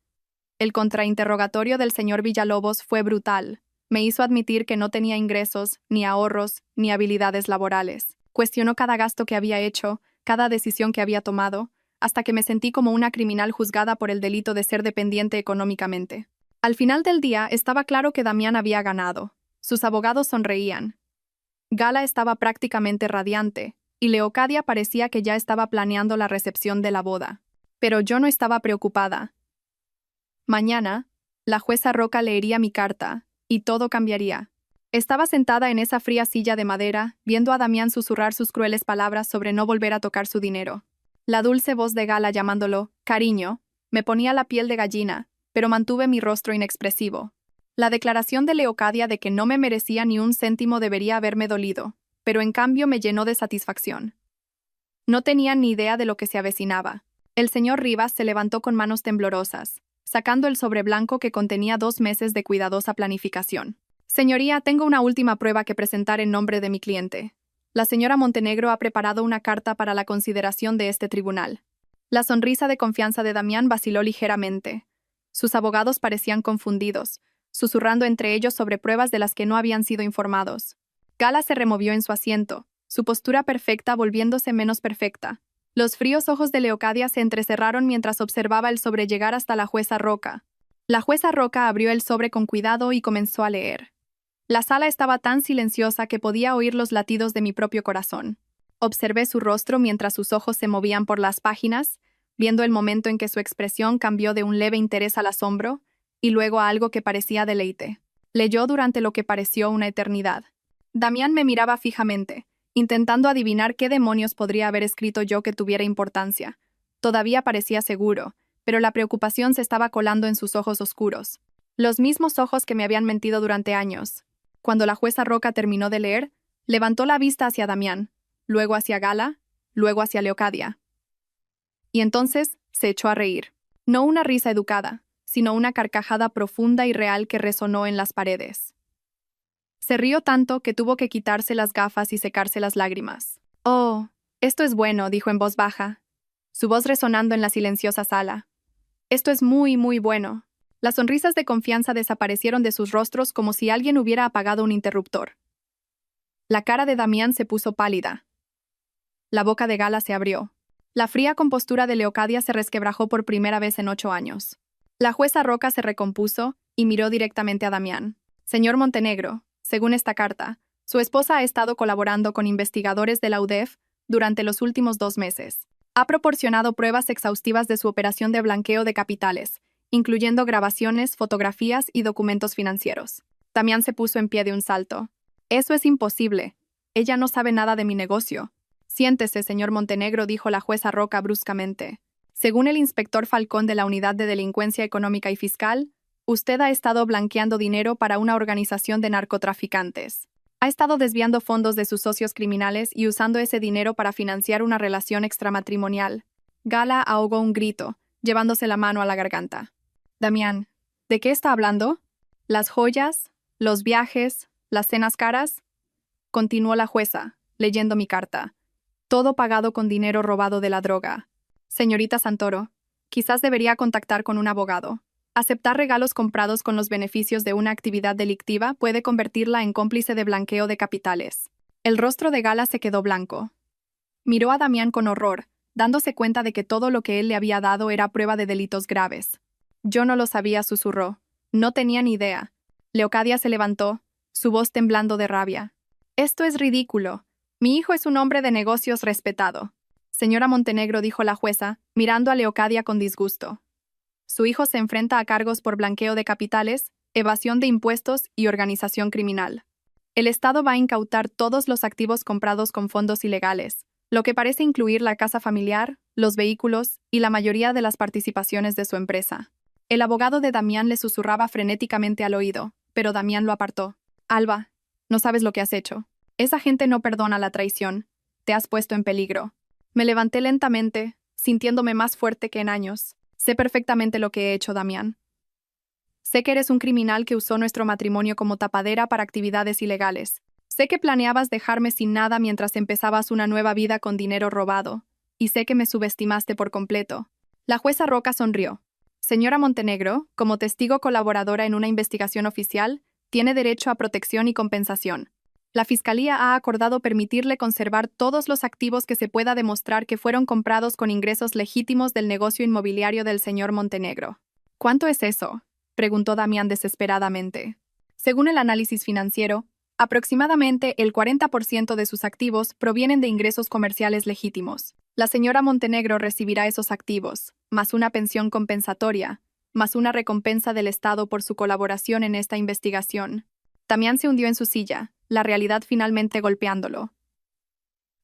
El contrainterrogatorio del señor Villalobos fue brutal. Me hizo admitir que no tenía ingresos, ni ahorros, ni habilidades laborales. Cuestionó cada gasto que había hecho, cada decisión que había tomado, hasta que me sentí como una criminal juzgada por el delito de ser dependiente económicamente. Al final del día, estaba claro que Damián había ganado. Sus abogados sonreían. Gala estaba prácticamente radiante, y Leocadia parecía que ya estaba planeando la recepción de la boda. Pero yo no estaba preocupada. Mañana, la jueza Roca leería mi carta, y todo cambiaría. Estaba sentada en esa fría silla de madera, viendo a Damián susurrar sus crueles palabras sobre no volver a tocar su dinero. La dulce voz de Gala llamándolo «cariño» me ponía la piel de gallina, pero mantuve mi rostro inexpresivo. La declaración de Leocadia de que no me merecía ni un céntimo debería haberme dolido, pero en cambio me llenó de satisfacción. No tenía ni idea de lo que se avecinaba. El señor Rivas se levantó con manos temblorosas, sacando el sobre blanco que contenía 2 meses de cuidadosa planificación. Señoría, tengo una última prueba que presentar en nombre de mi cliente. La señora Montenegro ha preparado una carta para la consideración de este tribunal. La sonrisa de confianza de Damián vaciló ligeramente. Sus abogados parecían confundidos, susurrando entre ellos sobre pruebas de las que no habían sido informados. Gala se removió en su asiento, su postura perfecta volviéndose menos perfecta. Los fríos ojos de Leocadia se entrecerraron mientras observaba el sobre llegar hasta la jueza Roca. La jueza Roca abrió el sobre con cuidado y comenzó a leer. La sala estaba tan silenciosa que podía oír los latidos de mi propio corazón. Observé su rostro mientras sus ojos se movían por las páginas, viendo el momento en que su expresión cambió de un leve interés al asombro y luego a algo que parecía deleite. Leyó durante lo que pareció una eternidad. Damián me miraba fijamente, intentando adivinar qué demonios podría haber escrito yo que tuviera importancia. Todavía parecía seguro, pero la preocupación se estaba colando en sus ojos oscuros. Los mismos ojos que me habían mentido durante años. Cuando la jueza Roca terminó de leer, levantó la vista hacia Damián, luego hacia Gala, luego hacia Leocadia. Y entonces se echó a reír. No una risa educada, sino una carcajada profunda y real que resonó en las paredes. Se rió tanto que tuvo que quitarse las gafas y secarse las lágrimas. «Oh, esto es bueno», dijo en voz baja, su voz resonando en la silenciosa sala. «Esto es muy, muy bueno». Las sonrisas de confianza desaparecieron de sus rostros como si alguien hubiera apagado un interruptor. La cara de Damián se puso pálida. La boca de Gala se abrió. La fría compostura de Leocadia se resquebrajó por primera vez en 8 años. La jueza Roca se recompuso y miró directamente a Damián. «Señor Montenegro, según esta carta, su esposa ha estado colaborando con investigadores de la UDEF durante los últimos 2 meses. Ha proporcionado pruebas exhaustivas de su operación de blanqueo de capitales, incluyendo grabaciones, fotografías y documentos financieros». Damián se puso en pie de un salto. «Eso es imposible. Ella no sabe nada de mi negocio». «Siéntese, señor Montenegro», dijo la jueza Roca bruscamente. «Según el inspector Falcón de la Unidad de Delincuencia Económica y Fiscal, usted ha estado blanqueando dinero para una organización de narcotraficantes. Ha estado desviando fondos de sus socios criminales y usando ese dinero para financiar una relación extramatrimonial». Gala ahogó un grito, llevándose la mano a la garganta. «Damián, ¿de qué está hablando? ¿Las joyas? ¿Los viajes? ¿Las cenas caras?», continuó la jueza, leyendo mi carta. «Todo pagado con dinero robado de la droga. Señorita Santoro, quizás debería contactar con un abogado. Aceptar regalos comprados con los beneficios de una actividad delictiva puede convertirla en cómplice de blanqueo de capitales». El rostro de Gala se quedó blanco. Miró a Damián con horror, dándose cuenta de que todo lo que él le había dado era prueba de delitos graves. «Yo no lo sabía», susurró. «No tenía ni idea». Leocadia se levantó, su voz temblando de rabia. «Esto es ridículo. Mi hijo es un hombre de negocios respetado». «Señora Montenegro», dijo la jueza, mirando a Leocadia con disgusto. «Su hijo se enfrenta a cargos por blanqueo de capitales, evasión de impuestos y organización criminal. El Estado va a incautar todos los activos comprados con fondos ilegales, lo que parece incluir la casa familiar, los vehículos y la mayoría de las participaciones de su empresa». El abogado de Damián le susurraba frenéticamente al oído, pero Damián lo apartó. «Alba, no sabes lo que has hecho. Esa gente no perdona la traición. Te has puesto en peligro». Me levanté lentamente, sintiéndome más fuerte que en años. «Sé perfectamente lo que he hecho, Damián. Sé que eres un criminal que usó nuestro matrimonio como tapadera para actividades ilegales. Sé que planeabas dejarme sin nada mientras empezabas una nueva vida con dinero robado. Y sé que me subestimaste por completo». La jueza Roca sonrió. «Señora Montenegro, como testigo colaboradora en una investigación oficial, tiene derecho a protección y compensación. La Fiscalía ha acordado permitirle conservar todos los activos que se pueda demostrar que fueron comprados con ingresos legítimos del negocio inmobiliario del señor Montenegro». «¿Cuánto es eso?», preguntó Damián desesperadamente. «Según el análisis financiero, aproximadamente el 40% de sus activos provienen de ingresos comerciales legítimos. La señora Montenegro recibirá esos activos, más una pensión compensatoria, más una recompensa del Estado por su colaboración en esta investigación». Damián se hundió en su silla, la realidad finalmente golpeándolo.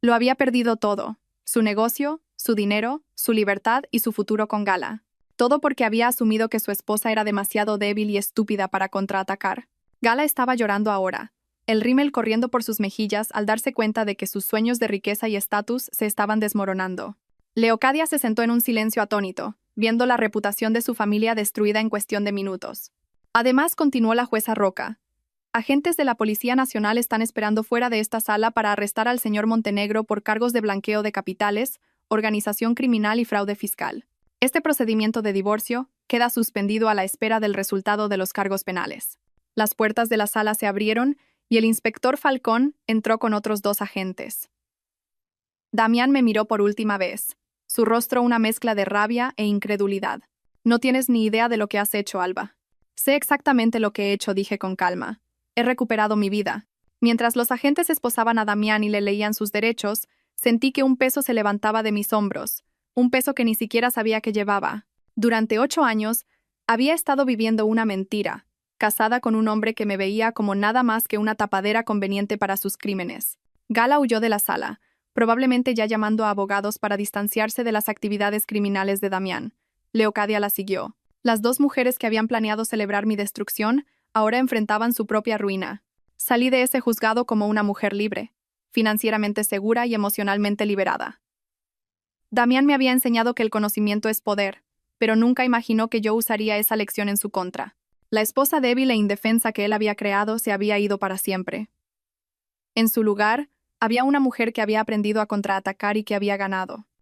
Lo había perdido todo: su negocio, su dinero, su libertad y su futuro con Gala. Todo porque había asumido que su esposa era demasiado débil y estúpida para contraatacar. Gala estaba llorando ahora, el rímel corriendo por sus mejillas al darse cuenta de que sus sueños de riqueza y estatus se estaban desmoronando. Leocadia se sentó en un silencio atónito, viendo la reputación de su familia destruida en cuestión de minutos. Además, continuó la jueza Roca, agentes de la Policía Nacional están esperando fuera de esta sala para arrestar al señor Montenegro por cargos de blanqueo de capitales, organización criminal y fraude fiscal. Este procedimiento de divorcio queda suspendido a la espera del resultado de los cargos penales». Las puertas de la sala se abrieron y el inspector Falcón entró con otros 2 agentes. Damián me miró por última vez. Su rostro una mezcla de rabia e incredulidad. No tienes ni idea de lo que has hecho, Alba. Sé exactamente lo que he hecho, dije con calma. He recuperado mi vida. Mientras los agentes esposaban a Damián y le leían sus derechos, sentí que un peso se levantaba de mis hombros, un peso que ni siquiera sabía que llevaba. Durante 8 años, había estado viviendo una mentira, casada con un hombre que me veía como nada más que una tapadera conveniente para sus crímenes. Gala huyó de la sala, probablemente ya llamando a abogados para distanciarse de las actividades criminales de Damián. Leocadia la siguió. Las 2 mujeres que habían planeado celebrar mi destrucción ahora enfrentaban su propia ruina. Salí de ese juzgado como una mujer libre, financieramente segura y emocionalmente liberada. Damián me había enseñado que el conocimiento es poder, pero nunca imaginó que yo usaría esa lección en su contra. La esposa débil e indefensa que él había creado se había ido para siempre. En su lugar, había una mujer que había aprendido a contraatacar y que había ganado.